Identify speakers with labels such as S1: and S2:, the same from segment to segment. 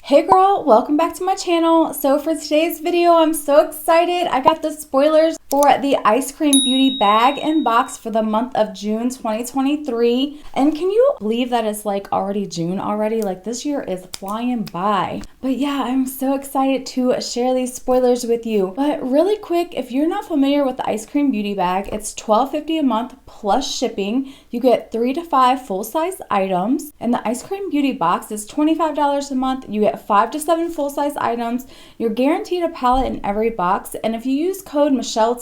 S1: Hey girl, welcome back to my channel. So for today's video, I'm so excited. I got the spoilers for the Ice Cream Beauty bag and box for the month of June 2023. And can you believe that it's like already June already? Like this year is flying by. But yeah, I'm so excited to share these spoilers with you. But really quick, if you're not familiar with the Ice Cream Beauty bag, it's $12.50 a month plus shipping. You get 3 to 5 full-size items. And the Ice Cream Beauty box is $25 a month. You get 5 to 7 full-size items. You're guaranteed a palette in every box. And if you use code Michelle10,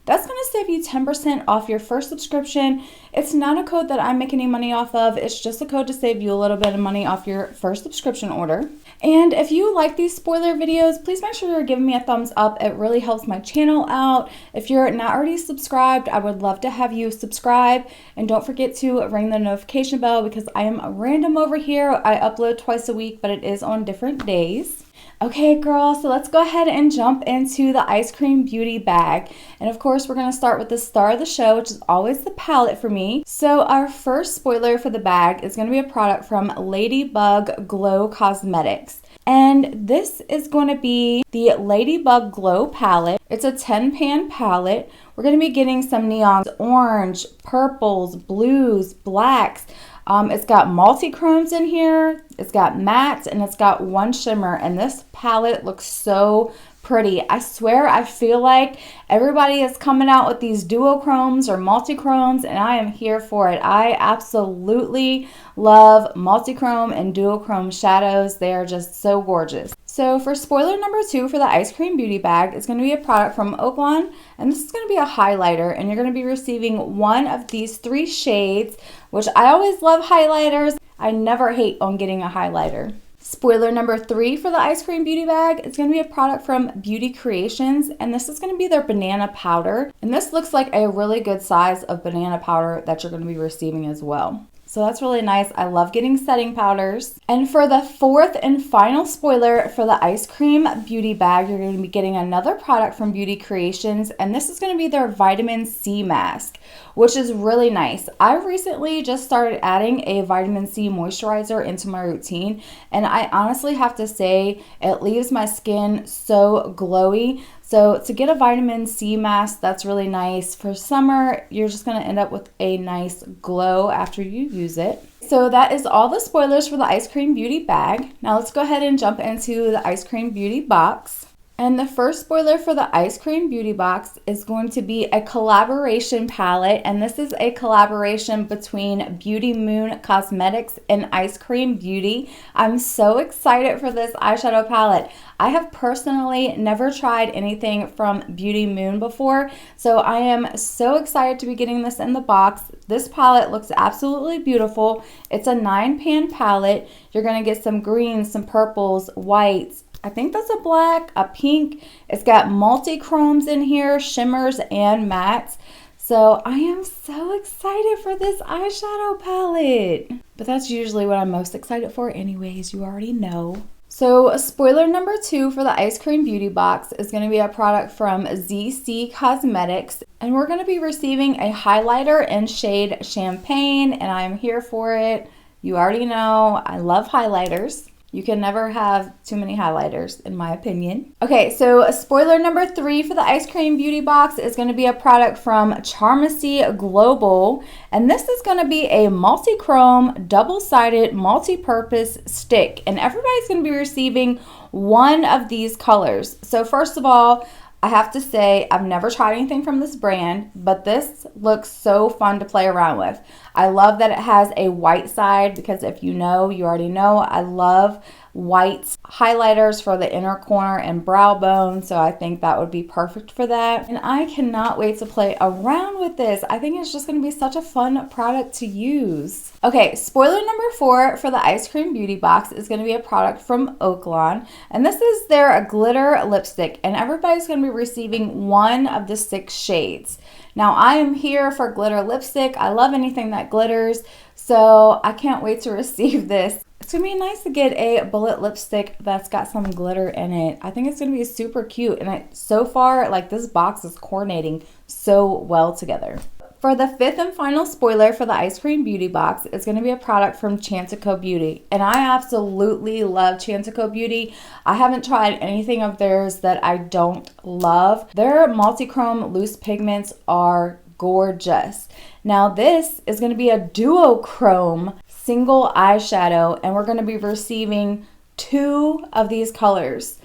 S1: that's going to save you 10% off your first subscription. It's not a code that I make any money off of. It's just a code to save you a little bit of money off your first subscription order. And if you like these spoiler videos, please make sure you're giving me a thumbs up. It really helps my channel out. If you're not already subscribed, I would love to have you subscribe. And don't forget to ring the notification bell because I am random over here. I upload twice a week, but it is on different days. Okay, girl, so let's go ahead and jump into the Ice Cream Beauty bag. And of course, we're going to start with the star of the show, which is always the palette for me. So our first spoiler for the bag is going to be a product from Ladybug Glow Cosmetics. And this is going to be the Ladybug Glow palette. It's a 10-pan palette. We're going to be getting some neons, orange, purples, blues, blacks. It's got multi-chromes in here, it's got mattes, and it's got one shimmer. And this palette looks so pretty. I swear I feel like everybody is coming out with these duochromes or multi-chromes, and I am here for it. I absolutely love multi-chrome and duochrome shadows. They are just so gorgeous. So for spoiler number 2 for the Ice Cream Beauty bag, it's going to be a product from Oaklon, and this is going to be a highlighter, and you're going to be receiving one of these 3 shades, which I always love highlighters. I never hate on getting a highlighter. Spoiler number 3 for the Ice Cream Beauty bag is going to be a product from Beauty Creations, and this is going to be their banana powder. And this looks like a really good size of banana powder that you're going to be receiving as well. So that's really nice. I love getting setting powders. And for the 4th and final spoiler for the Ice Cream Beauty bag, you're going to be getting another product from Beauty Creations, and this is going to be their vitamin C mask, which is really nice. I recently just started adding a vitamin C moisturizer into my routine, and I honestly have to say it leaves my skin so glowy. So to get a vitamin C mask, that's really nice. For summer, you're just going to end up with a nice glow after you use it. So that is all the spoilers for the Ice Cream Beauty bag. Now let's go ahead and jump into the Ice Cream Beauty box. And the first spoiler for the Ice Cream Beauty box is going to be a collaboration palette. And this is a collaboration between Beauty Moon Cosmetics and Ice Cream Beauty. I'm so excited for this eyeshadow palette. I have personally never tried anything from Beauty Moon before, so I am so excited to be getting this in the box. This palette looks absolutely beautiful. It's a 9-pan palette. You're going to get some greens, some purples, whites. I think that's a black, a pink. It's got multi-chromes in here, shimmers and mattes. So I am so excited for this eyeshadow palette. But that's usually what I'm most excited for anyways, you already know. So spoiler number 2 for the Ice Cream Beauty box is going to be a product from ZC Cosmetics. And we're going to be receiving a highlighter in shade Champagne, and I'm here for it. You already know I love highlighters. You can never have too many highlighters, in my opinion. Okay, so spoiler number 3 for the Ice Cream Beauty box is going to be a product from Charmacy Global. And this is going to be a multi-chrome, double-sided, multi-purpose stick. And everybody's going to be receiving one of these colors. So first of all, I have to say I've never tried anything from this brand, but this looks so fun to play around with. I love that it has a white side because if you know, you already know, I love white highlighters for the inner corner and brow bone, so I think that would be perfect for that. And I cannot wait to play around with this. I think it's just going to be such a fun product to use. Okay, spoiler number 4 for the Ice Cream Beauty box is going to be a product from Oaklon, and this is their glitter lipstick, and everybody's going to be receiving one of the 6 shades. Now I am here for glitter lipstick. I love anything that glitters, so I can't wait to receive this. It's going to be nice to get a bullet lipstick that's got some glitter in it. I think it's going to be super cute, and so far, like, this box is coordinating so well together. For the fifth and final spoiler for the Ice Cream Beauty box, it's going to be a product from Chantecaille Beauty. And I absolutely love Chantecaille Beauty. I haven't tried anything of theirs that I don't love. Their multichrome loose pigments are gorgeous. Now this is going to be a duochrome single eyeshadow, and we're going to be receiving 2 of these colors.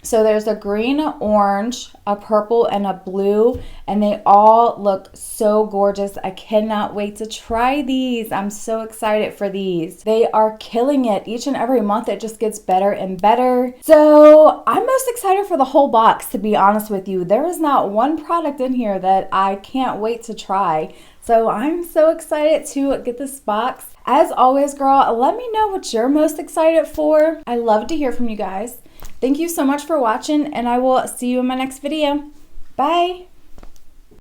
S1: So there's a green, orange, a purple, and a blue, and they all look so gorgeous. I cannot wait to try these. I'm so excited for these. They are killing it. Each and every month it just gets better and better. So I'm most excited for the whole box, to be honest with you. There is not one product in here that I can't wait to try. So I'm so excited to get this box. As always, girl, let me know what you're most excited for. I love to hear from you guys. Thank you so much for watching, and I will see you in my next video. Bye!